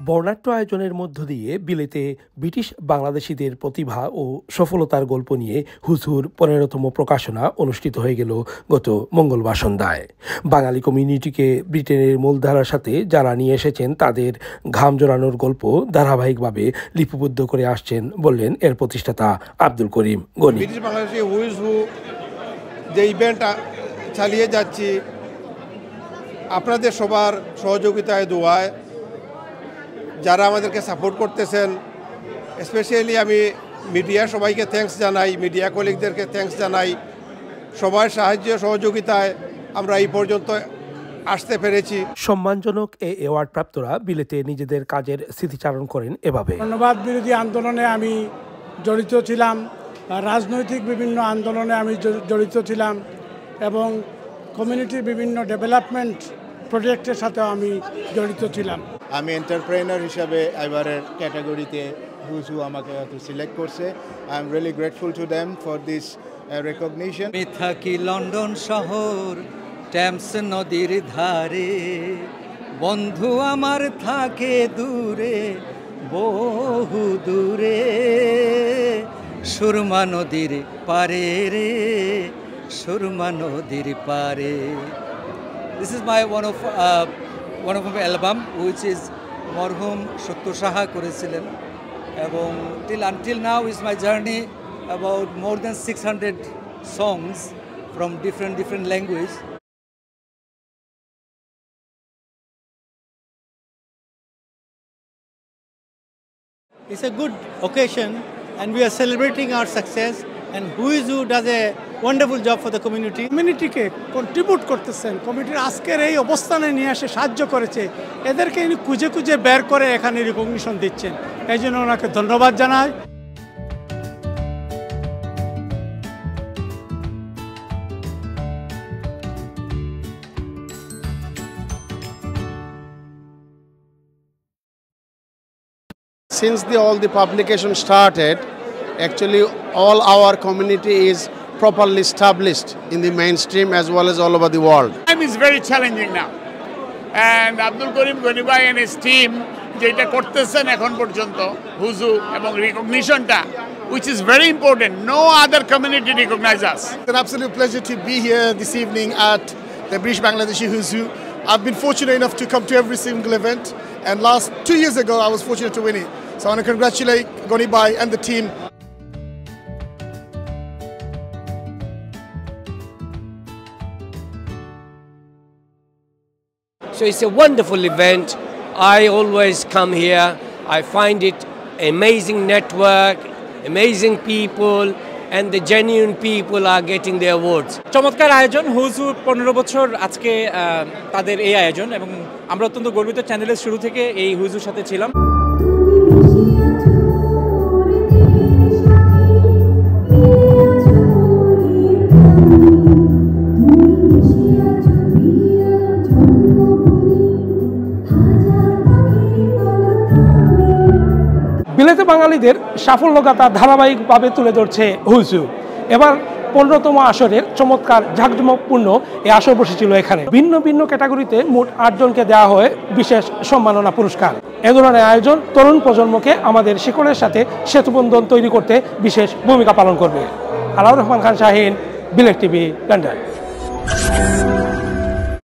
বর্ণাঢ্য আয়োজনের মধ্য দিয়ে বিলেতে ব্রিটিশ বাংলাদেশিদের প্রতিভা ও সফলতার গল্প নিয়ে হুজুর ১৫তম প্রকাশনা অনুষ্ঠিত হয়ে গেল গত মঙ্গলবার সন্ধ্যায়। বাঙালি কমিউনিটিকে ব্রিটেনের মূলধারার সাথে যারা নিয়ে এসেছেন তাদের ঘাম জড়ানোর গল্প ধারাবাহিকভাবে লিপিবদ্ধ করে আসছেন বললেন এর প্রতিষ্ঠাতা আব্দুল করিম গনি। ব্রিটিশ বাংলাদেশি যে ইভেন্ট চালিয়ে যাচ্ছি আপনাদের সবার সহযোগিতায় দোয়ায়, যারা আমাদেরকে সাপোর্ট করতেছেন, স্পেশালি আমি মিডিয়া সবাইকে থ্যাঙ্কস জানাই, মিডিয়া কলিগদেরকে থ্যাঙ্কস জানাই। সবার সাহায্য সহযোগিতায় আমরা এই পর্যন্ত আসতে পেরেছি। সম্মানজনক এই অ্যাওয়ার্ড প্রাপ্তরা বিলেতে নিজেদের কাজের স্মৃতিচারণ করেন এভাবে। বর্ণবাদ বিরোধী আন্দোলনে আমি জড়িত ছিলাম, রাজনৈতিক বিভিন্ন আন্দোলনে আমি জড়িত ছিলাম এবং কমিউনিটির বিভিন্ন ডেভেলপমেন্ট প্রজেক্টের সাথে আমি জড়িত ছিলাম। আমি এন্টারপ্রেনার হিসাবে এবারের ক্যাটাগরিতে হুজু আমাকে সিলেক্ট করছে। I am really grateful to them for this recognition. আমি থাকি লন্ডন শহর টেমস নদীর ধারে, বন্ধু আমার থাকে দূরে বহু দূরে, সুরমা নদীর পারে রে সুরমা নদীর পারে। This is my one of my album which is মরহুম সত্য সাহা করেছিলেন এবং until now is my journey about more than 600 songs from different language. It's a good occasion and we are celebrating our success, and Huizu does a wonderful job for the community. কমিউনিটিকে contribute করতেছেন, কমিউনিটির আজকের এই অবস্থানে নিয়ে এসে সাহায্য করেছে, এদেরকে ইনি খুঁজে খুঁজে বের করে এখানে রিকগনিশন দিচ্ছেন, এই জন্য ওনাকে ধন্যবাদ জানাই। Since all the publication started, actually all our community is properly established in the mainstream as well as all over the world. Time is very challenging now, and Abdul Karim Goni bhai and his team যেটা করতেছেন এখন পর্যন্ত হুজু এবং রিকগনিশনটা, which is very important. No other community recognize us. It's an absolute pleasure to be here this evening at the British Bangladeshi Huzu. I've been fortunate enough to come to every single event, and last 2 years ago I was fortunate to win it. So I want to congratulate Goni bhai and the team. So it's a wonderful event. I always come here. I find it amazing network, amazing people, and the genuine people are getting the awards. চমৎকার আয়োজন, হুজু 15 বছর আজকে তাদের এই আয়োজন, এবং আমরা অত্যন্ত গর্বিত চ্যানেলের শুরু থেকে এই হুজুর সাথে ছিলাম। বিলেতে বাঙালিদের সাফল্যগাথা ধারাবাহিকভাবে তুলে ধরছে হুজু। এবার 15তম আসরের চমৎকার ঝাঁকজমকপূর্ণ এই আসর বসেছিল এখানে। ভিন্ন ভিন্ন ক্যাটাগরিতে মোট 8 জনকে দেওয়া হয় বিশেষ সম্মাননা পুরস্কার। এ ধরনের আয়োজন তরুণ প্রজন্মকে আমাদের শিকড়ের সাথে সেতুবন্ধন তৈরি করতে বিশেষ ভূমিকা পালন করবে। আলাউর রহমান খান শাহিন, বিলেত টিভি, লন্ডন।